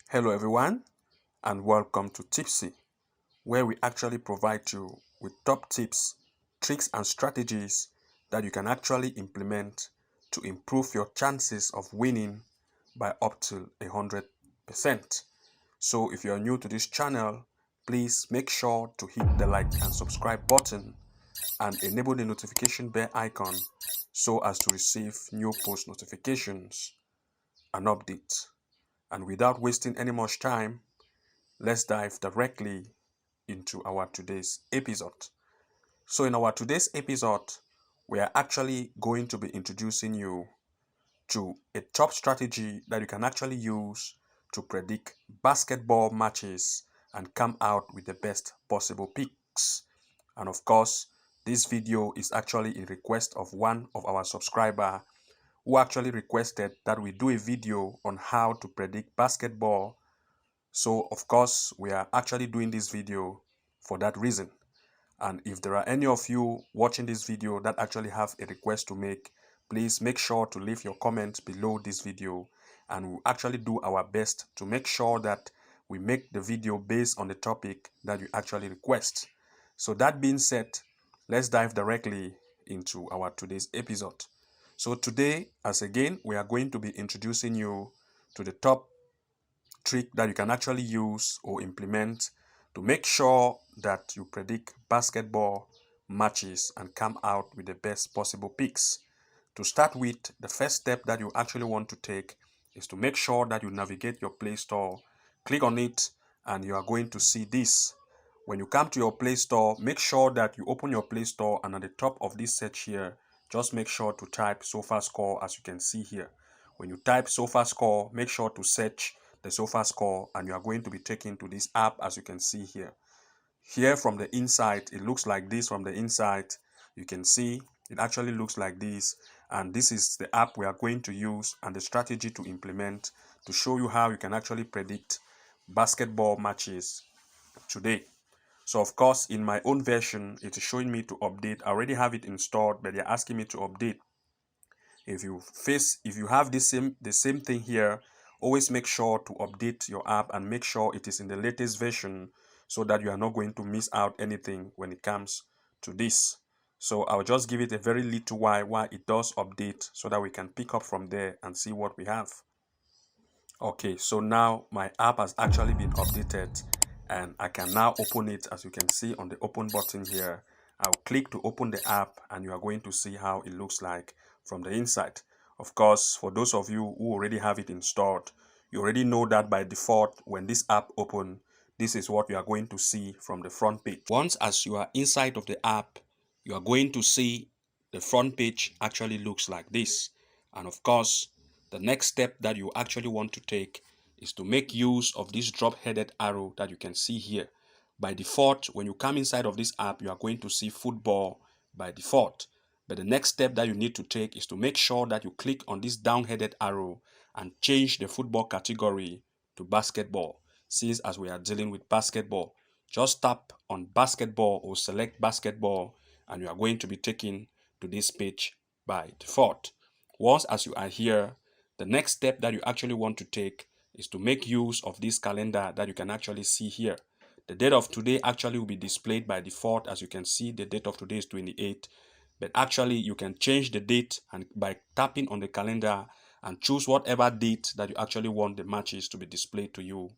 Hello everyone and welcome to Tipsy, where we actually provide you with top tips, tricks and strategies that you can actually implement to improve your chances of winning by up to 100%. So if you are new to this channel, please make sure to hit the like and subscribe button and enable the notification bell icon so as to receive new post notifications and updates. And without wasting any much time, let's dive directly into our today's episode. So in our today's episode, we are actually going to be introducing you to a top strategy that you can actually use to predict basketball matches and come out with the best possible picks. And of course, this video is actually a request of one of our subscriber who actually requested that we do a video on how to predict basketball. So of course, we are actually doing this video for that reason. And if there are any of you watching this video that actually have a request to make, please make sure to leave your comment below this video, and we'll actually do our best to make sure that we make the video based on the topic that you actually request. So that being said, let's dive directly into our today's episode. So today, as again, we are going to be introducing you to the top trick that you can actually use or implement to make sure that you predict basketball matches and come out with the best possible picks. To start with, the first step that you actually want to take is to make sure that you navigate your Play Store, click on it, and you are going to see this. When you come to your Play Store, make sure that you open your Play Store, and at the top of this search here, just make sure to type SofaScore as you can see here. When you type SofaScore, make sure to search the SofaScore, and you are going to be taken to this app as you can see here. Here from the inside, it looks like this from the inside. You can see it actually looks like this, and this is the app we are going to use and the strategy to implement to show you how you can actually predict basketball matches today. So of course, in my own version, it is showing me to update. I already have it installed, but they're asking me to update. If you have the same thing here, always make sure to update your app and make sure it is in the latest version so that you are not going to miss out anything when it comes to this. So I'll just give it a very little while it does update so that we can pick up from there and see what we have. Okay, so now my app has actually been updated and I can now open it. As you can see on the open button here, I'll click to open the app and you are going to see how it looks like from the inside. Of course, for those of you who already have it installed, you already know that by default, when this app opens, this is what you are going to see from the front page. Once as you are inside of the app, you are going to see the front page actually looks like this. And of course, the next step that you actually want to take is to make use of this drop-headed arrow that you can see here. By default, when you come inside of this app, you are going to see football by default. But the next step that you need to take is to make sure that you click on this down-headed arrow and change the football category to basketball. Since as we are dealing with basketball, just tap on basketball or select basketball and you are going to be taken to this page by default. Once as you are here, the next step that you actually want to take is to make use of this calendar that you can actually see here. The date of today actually will be displayed by default. As you can see, the date of today is 28, but actually you can change the date and by tapping on the calendar and choose whatever date that you actually want the matches to be displayed to you,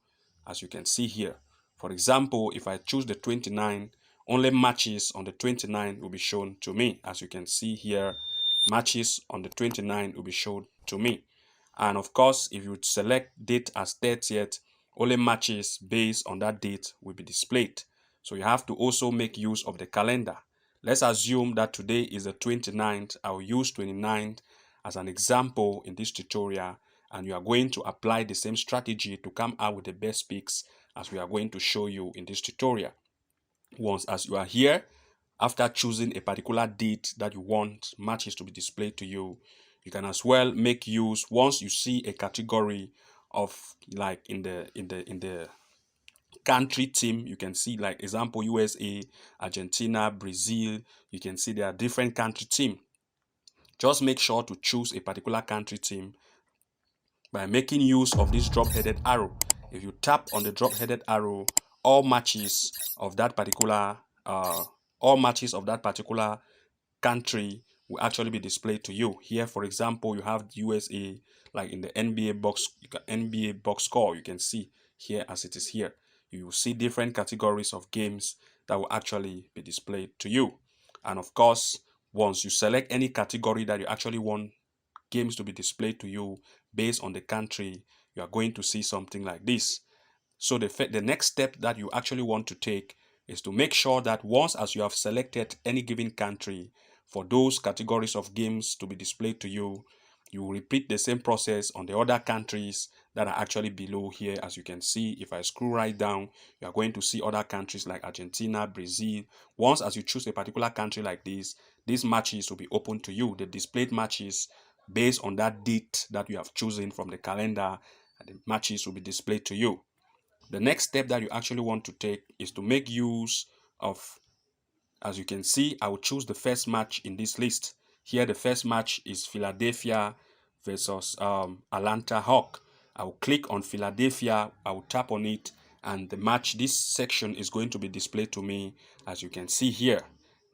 as you can see here. For example, if I choose the 29, only matches on the 29 will be shown to me. As you can see here, matches on the 29 will be shown to me. And of course, if you select date as 30th, only matches based on that date will be displayed. So you have to also make use of the calendar. Let's assume that today is the 29th. I'll use 29th as an example in this tutorial, and you are going to apply the same strategy to come out with the best picks as we are going to show you in this tutorial. Once as you are here, after choosing a particular date that you want matches to be displayed to you, you can as well make use, once you see a category of like in the country team, you can see like example USA, Argentina, Brazil. You can see there are different country team. Just make sure to choose a particular country team by making use of this drop-headed arrow. if you tap on the drop-headed arrow, all matches of that particular country will actually be displayed to you. Here, for example, you have USA, like in the NBA box score. You can see here as it is here. You will see different categories of games that will actually be displayed to you. And of course, once you select any category that you actually want games to be displayed to you based on the country, you are going to see something like this. So the next step that you actually want to take is to make sure that once as you have selected any given country for those categories of games to be displayed to you, you will repeat the same process on the other countries that are actually below here. As you can see, if I scroll right down, you are going to see other countries like Argentina, Brazil. Once as you choose a particular country like this, these matches will be open to you. The displayed matches based on that date that you have chosen from the calendar, the matches will be displayed to you. The next step that you actually want to take is to make use of, as you can see, I will choose the first match in this list. Here, the first match is Philadelphia versus Atlanta Hawk. I will click on Philadelphia, I will tap on it, and the match, this section is going to be displayed to me, as you can see here.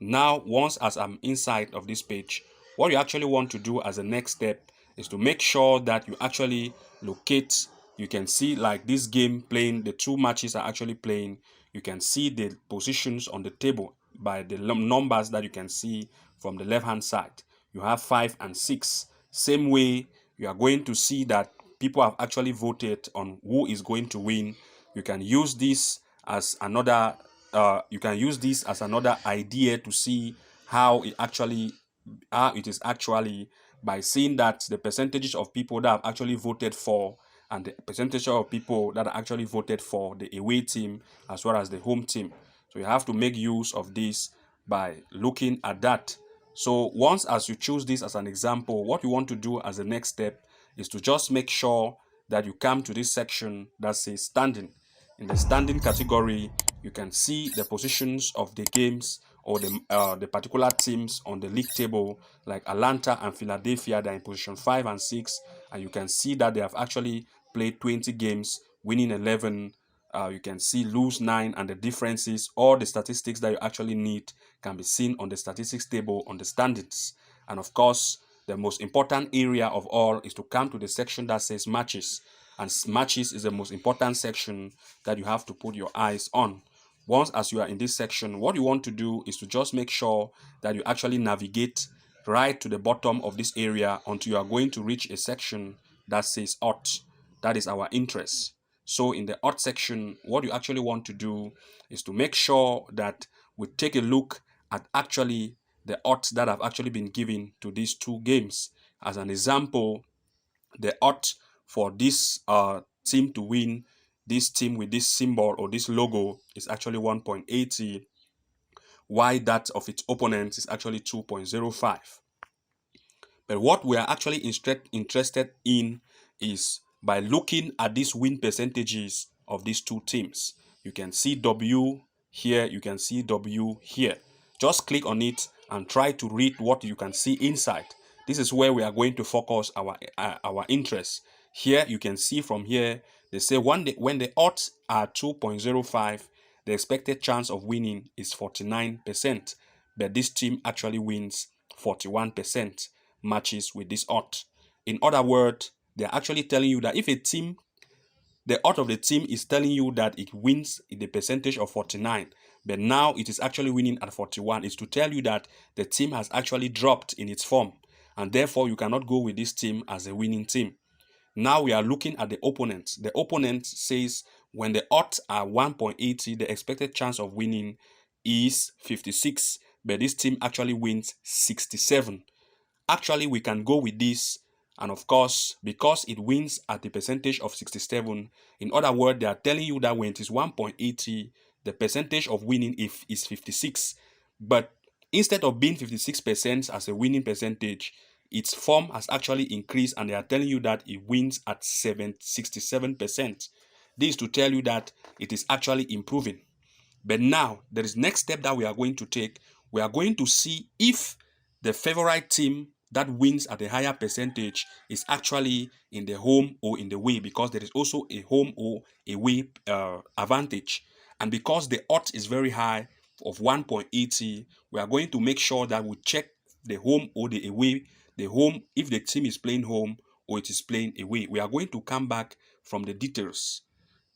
Now, once as I'm inside of this page, what you actually want to do as a next step is to make sure that you actually locate. You can see like this game playing, the two matches are actually playing. You can see the positions on the table by the numbers that you can see from the left hand side. You have 5 and 6. Same way, you are going to see that people have actually voted on who is going to win. You can use this as another idea to see how it is actually by seeing that the percentages of people that have actually voted for and the percentage of people that are actually voted for the away team as well as the home team. So you have to make use of this by looking at that. So once as you choose this as an example, what you want to do as the next step is to just make sure that you come to this section that says standing. In the standing category, you can see the positions of the games or the particular teams on the league table, like Atlanta and Philadelphia. They're in position 5 and 6, and you can see that they have actually played 20 games, winning 11. You can see lose 9, and the differences, all the statistics that you actually need can be seen on the statistics table on the standings. And of course, the most important area of all is to come to the section that says matches. And matches is the most important section that you have to put your eyes on. Once as you are in this section, what you want to do is to just make sure that you actually navigate right to the bottom of this area until you are going to reach a section that says odds. That is our interest. So in the odds section, what you actually want to do is to make sure that we take a look at actually the odds that have actually been given to these two games. As an example, the odds for this team to win, this team with this symbol or this logo, is actually 1.80, while that of its opponent is actually 2.05. But what we are actually interested in is by looking at these win percentages of these two teams. You can see W here, you can see W here. Just click on it and try to read what you can see inside. This is where we are going to focus our interest. Here you can see from here, they say when the odds are 2.05, the expected chance of winning is 49%, but this team actually wins 41% matches with this odds. In other words, they're actually telling you that if a team, the odds of the team is telling you that it wins in the percentage of 49, but now it is actually winning at 41, is to tell you that the team has actually dropped in its form, and therefore you cannot go with this team as a winning team. Now we are looking at the opponent. The opponent says when the odds are 1.80, the expected chance of winning is 56, but this team actually wins 67. Actually, we can go with this, and of course, because it wins at the percentage of 67, in other words, they are telling you that when it is 1.80, the percentage of winning is 56. But instead of being 56% as a winning percentage, its form has actually increased, and they are telling you that it wins at 67%. This is to tell you that it is actually improving. But now, there is next step that we are going to take. We are going to see if the favorite team that wins at a higher percentage is actually in the home or in the away, because there is also a home or away advantage. And because the odds is very high of 1.80, we are going to make sure that we check the home or the away. The home, if the team is playing home or it is playing away. We are going to come back from the details.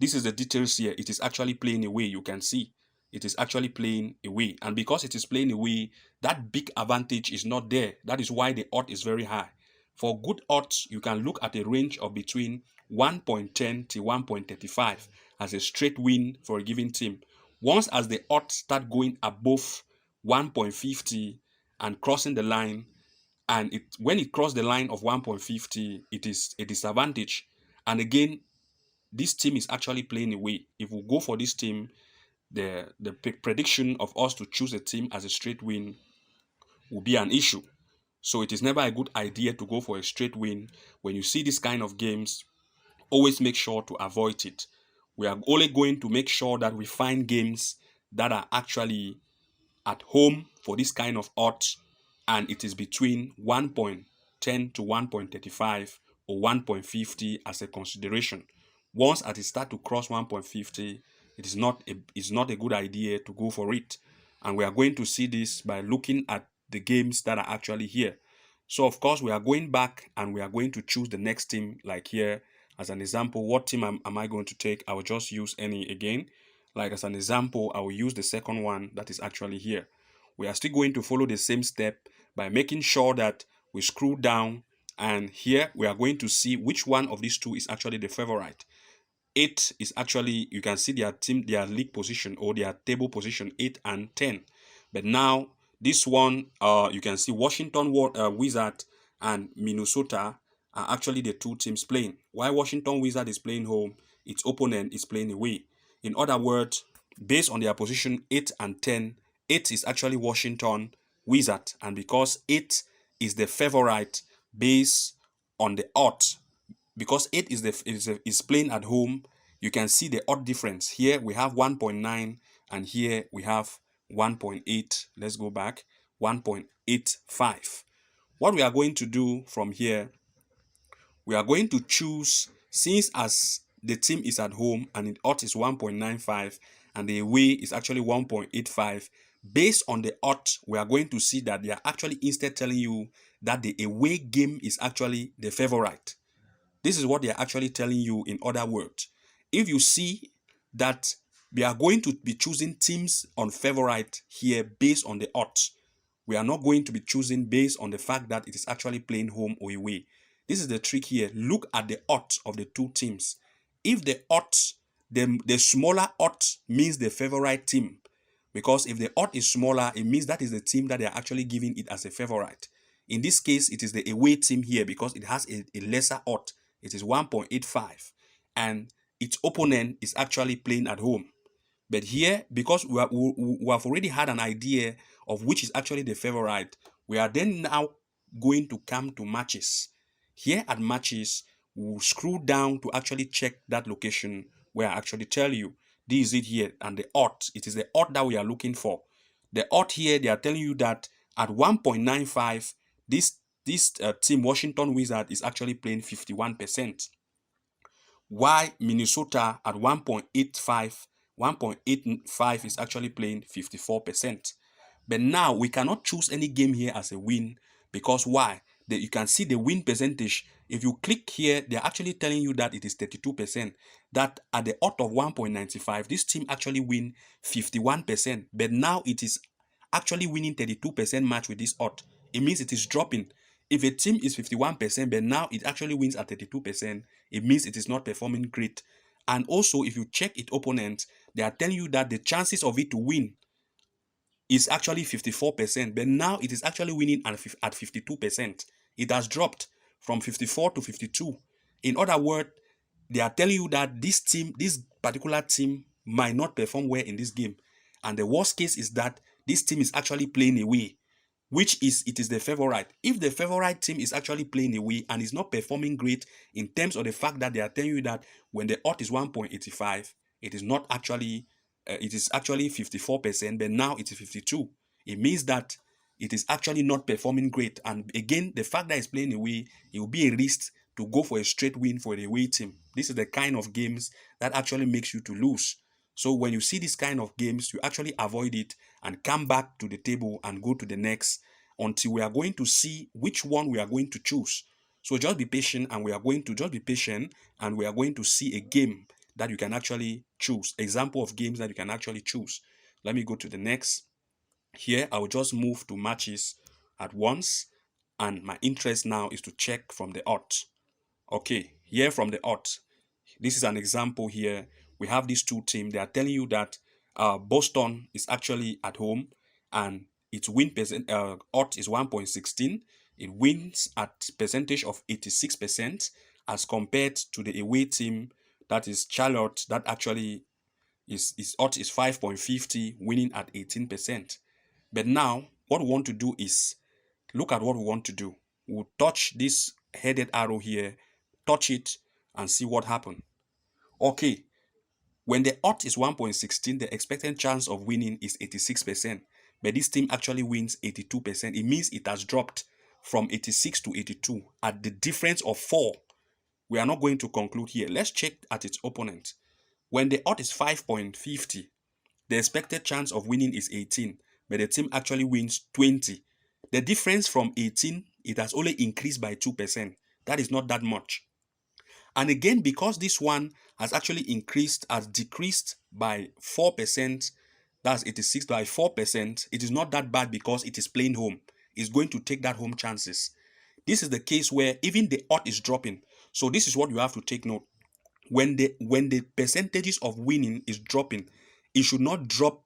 This is the details here. It is actually playing away. You can see it is actually playing away. And because it is playing away, that big advantage is not there. That is why the odd is very high. For good odds, you can look at a range of between 1.10 to 1.35 as a straight win for a given team. Once as the odds start going above 1.50 and crossing the line, and when it crossed the line of 1.50, it is a disadvantage. And again, this team is actually playing away. If we go for this team, the prediction of us to choose a team as a straight win will be an issue. So it is never a good idea to go for a straight win. When you see this kind of games, always make sure to avoid it. We are only going to make sure that we find games that are actually at home for this kind of odds, and it is between 1.10 to 1.35 or 1.50 as a consideration. Once it start to cross 1.50, it's not a good idea to go for it. And we are going to see this by looking at the games that are actually here. So of course we are going back and we are going to choose the next team. Like here as an example, what team am I going to take? I will just use any again. Like as an example, I will use the second one that is actually here. We are still going to follow the same step by making sure that we scroll down, and here we are going to see which one of these two is actually the favorite. 8 is actually, you can see their league position or their table position, 8 and 10. But now this one, you can see Washington Wizard and Minnesota are actually the two teams playing. While Washington Wizard is playing home, its opponent is playing away. In other words, based on their position 8 and 10, 8 is actually Washington Wizard, and because 8 is the favorite based on the odds, because 8 is playing at home, you can see the odd difference. Here we have 1.9 and here we have 1.8. Let's go back, 1.85. What we are going to do from here, we are going to choose, since as the team is at home and the odds is 1.95 and the away is actually 1.85, based on the odds, we are going to see that they are actually instead telling you that the away game is actually the favorite. This is what they are actually telling you. In other words, if you see that we are going to be choosing teams on favorite here based on the odds, we are not going to be choosing based on the fact that it is actually playing home or away. This is the trick here. Look at the odds of the two teams. If the odds, the smaller odds means the favorite team, because if the odd is smaller, it means that is the team that they are actually giving it as a favorite. In this case, it is the away team here because it has a lesser odd. It is 1.85 and its opponent is actually playing at home. But here, because we have already had an idea of which is actually the favorite, we are then now going to come to matches. Here at matches, we'll scroll down to actually check that location where I actually tell you, this is it here, and the odd, it is the odd that we are looking for. The odd here, they are telling you that at 1.95, this team, Washington Wizard, is actually playing 51%. Why Minnesota at 1.85 is actually playing 54%. But now we cannot choose any game here as a win, because why? You can see the win percentage. If you click here, they're actually telling you that it is 32%. That at the odd of 1.95, this team actually win 51%. But now it is actually winning 32% match with this odd. It means it is dropping. If a team is 51%, but now it actually wins at 32%, it means it is not performing great. And also, if you check its opponent, they are telling you that the chances of it to win is actually 54%, but now it is actually winning at 52%. It has dropped from 54 to 52. In other words, they are telling you that this particular team, might not perform well in this game. And the worst case is that this team is actually playing away, which is, it is the favorite. If the favorite team is actually playing away and is not performing great in terms of the fact that they are telling you that when the odd is 1.85, it is not actually, it is actually 54%, but now it is 52. It means that it is actually not performing great. And again, the fact that it's playing away, it will be a risk to go for a straight win for the away team. This is the kind of games that actually makes you to lose. So when you see this kind of games, you actually avoid it and come back to the table and go to the next until we are going to see which one we are going to choose. So just be patient, and we are going to just be patient, and we are going to see a game that you can actually choose. Example of games that you can actually choose. Let me go to the next. Here, I will just move to matches at once, and my interest now is to check from the odds. Okay, here from the odds, this is an example here. We have these two teams. They are telling you that Boston is actually at home, and its win percent odds is 1.16. It wins at percentage of 86% as compared to the away team, that is Charlotte, that actually is odds is 5.50, winning at 18%. But now what we want to do is look at what we want to do. We'll touch this headed arrow here, touch it, and see what happens. Okay, when the odds is 1.16, the expected chance of winning is 86%. But this team actually wins 82%. It means it has dropped from 86 to 82 at the difference of 4. We are not going to conclude here. Let's check at its opponent. When the odds is 5.50, the expected chance of winning is 18, but the team actually wins 20. The difference from 18, it has only increased by 2%. That is not that much. And again, because this one has actually decreased by 4%, that's 86 by 4%, it is not that bad because it is playing home. It's going to take that home chances. This is the case where even the odd is dropping. So this is what you have to take note. When the percentages of winning is dropping, it should not drop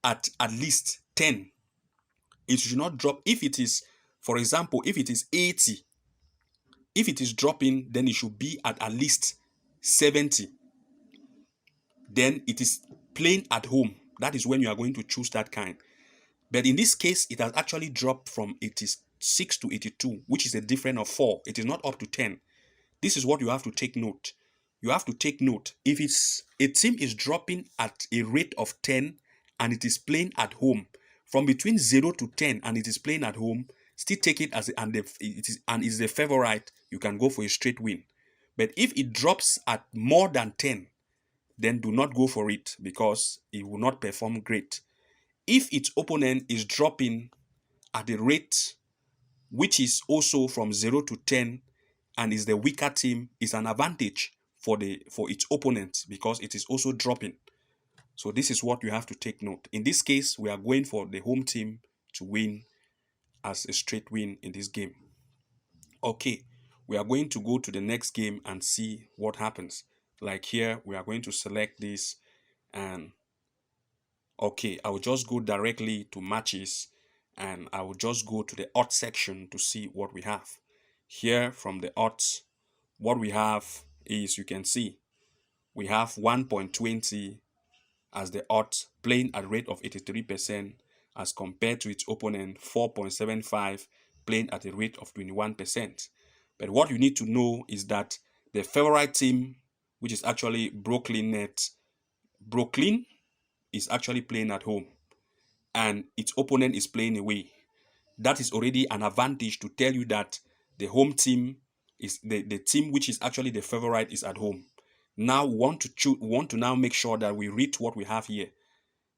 at least 10. It should not drop. If it is, for example, if it is 80, if it is dropping, then it should be at least 70. Then it is playing at home. That is when you are going to choose that kind. But in this case, it has actually dropped from 86 to 82, which is a difference of 4. It is not up to 10. This is what you have to take note. You have to take note. If it's a team is dropping at a rate of 10 and it is playing at home, from between 0 to 10 and it is playing at home, still take it as it is the favorite, you can go for a straight win. But if it drops at more than 10, then do not go for it because it will not perform great. If its opponent is dropping at a rate which is also from 0 to 10 and is the weaker team, is an advantage for its opponent because it is also dropping. So this is what you have to take note. In this case, we are going for the home team to win as a straight win in this game. Okay, we are going to go to the next game and see what happens. Like here, we are going to select this, and okay, I will just go directly to matches, and I will just go to the odds section to see what we have. Here from the odds, what we have is, you can see, we have 1.20 as the odds, playing at rate of 83% as compared to its opponent 4.75, playing at a rate of 21%. But what you need to know is that the favorite team, which is actually Brooklyn Nets, Brooklyn is actually playing at home and its opponent is playing away. That is already an advantage to tell you that the home team is the team which is actually the favorite is at home. Now we want to now make sure that we read what we have here.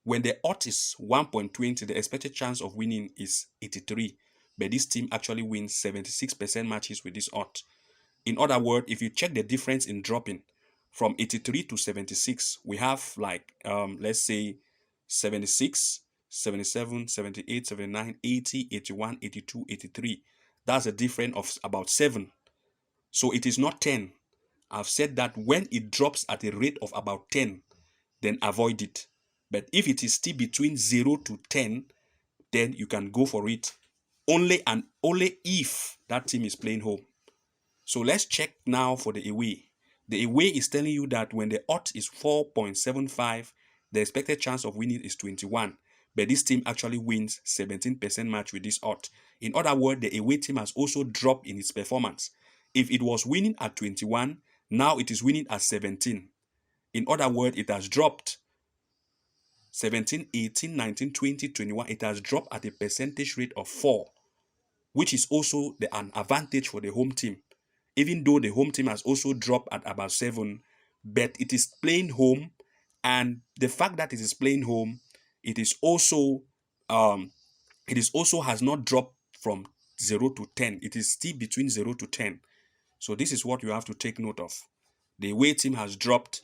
When the odds is 1.20, the expected chance of winning is 83, but this team actually wins 76% matches with this odds. In other words, if you check the difference in dropping from 83 to 76, we have like let's say 76, 77, 78, 79, 80, 81, 82, 83. That's a difference of about 7. So it is not 10. I've said that when it drops at a rate of about 10, then avoid it. But if it is still between 0 to 10, then you can go for it only if that team is playing home. So let's check now for the away. The away is telling you that when the odds is 4.75, the expected chance of winning is 21. But this team actually wins 17% match with this odds. In other words, the away team has also dropped in its performance. If it was winning at 21, now it is winning at 17. In other words, it has dropped. 17, 18, 19, 20, 21, it has dropped at a percentage rate of 4, which is also an advantage for the home team. Even though the home team has also dropped at about 7, but it is playing home, and the fact that it is playing home, it is also has not dropped from 0 to 10. It is still between 0 to 10. So this is what you have to take note of. The away team has dropped,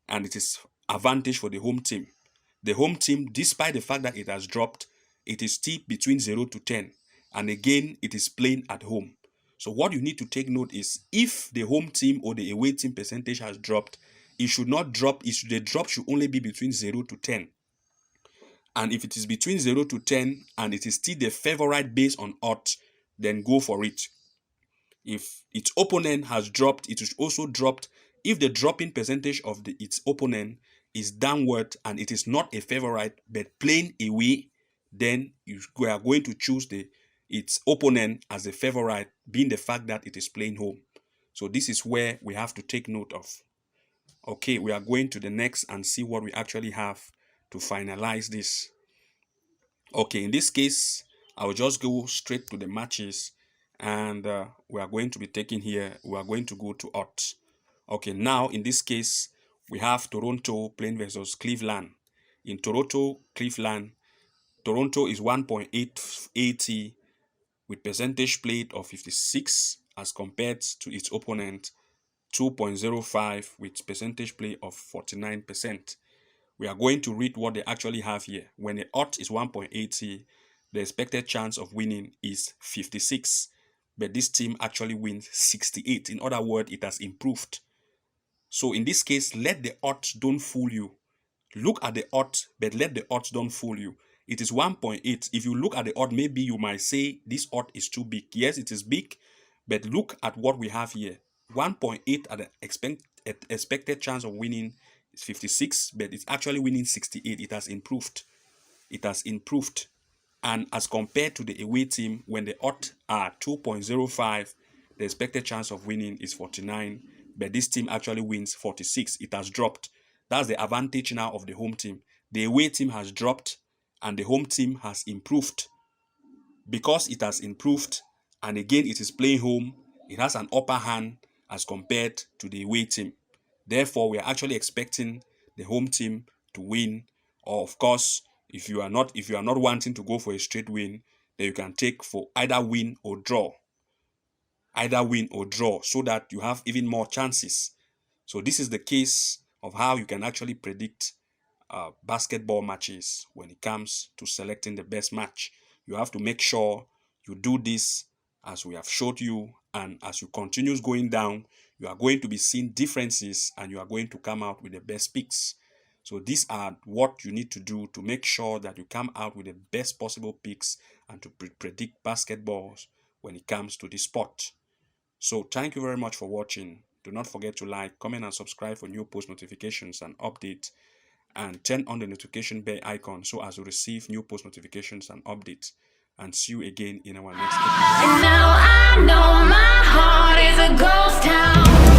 and it is advantage for the home team. The home team, despite the fact that it has dropped, it is still between 0 to 10. And again, it is playing at home. So what you need to take note is, if the home team or the away team percentage has dropped, it should not drop. The drop should only be between 0 to 10. And if it is between 0 to 10 and it is still the favorite based on odds, then go for it. If its opponent has dropped, it is also dropped. If the dropping percentage of its opponent is downward and it is not a favorite but playing away, then you are going to choose its opponent as a favorite, being the fact that it is playing home. So this is where we have to take note of. Okay, we are going to the next and see what we actually have to finalize this. Okay, in this case, I will just go straight to the matches, and we are going to be taking here, we are going to go to odds. Okay, now in this case, we have Toronto playing versus Cleveland. In Toronto, Cleveland, Toronto is 1.880 with percentage played of 56 as compared to its opponent 2.05 with percentage play of 49%. We are going to read what they actually have here. When the odds is 1.80, the expected chance of winning is 56, but this team actually wins 68. In other words, it has improved. So in this case, let the odds don't fool you. Look at the odds, but let the odds don't fool you. It is 1.8. If you look at the odd, maybe you might say this odd is too big. Yes, it is big, but look at what we have here. 1.8 at the expected chance of winning is 56, but it's actually winning 68. It has improved. It has improved. And as compared to the away team, when the odds are 2.05, the expected chance of winning is 49, but this team actually wins 46. It has dropped. That's the advantage now of the home team. The away team has dropped, and the home team has improved. Because it has improved, and again it is playing home, it has an upper hand as compared to the away team. Therefore, we are actually expecting the home team to win. Or of course, if you are not wanting to go for a straight win, then you can take for either win or draw. Either win or draw, so that you have even more chances. So this is the case of how you can actually predict basketball matches when it comes to selecting the best match. You have to make sure you do this as we have showed you, and as you continue going down, you are going to be seeing differences and you are going to come out with the best picks. So these are what you need to do to make sure that you come out with the best possible picks and to predict basketballs when it comes to this sport. So thank you very much for watching. Do not forget to like, comment, and subscribe for new post notifications and updates, and turn on the notification bell icon so as to receive new post notifications and updates. And see you again in our next episode. And now I know my heart is a ghost town.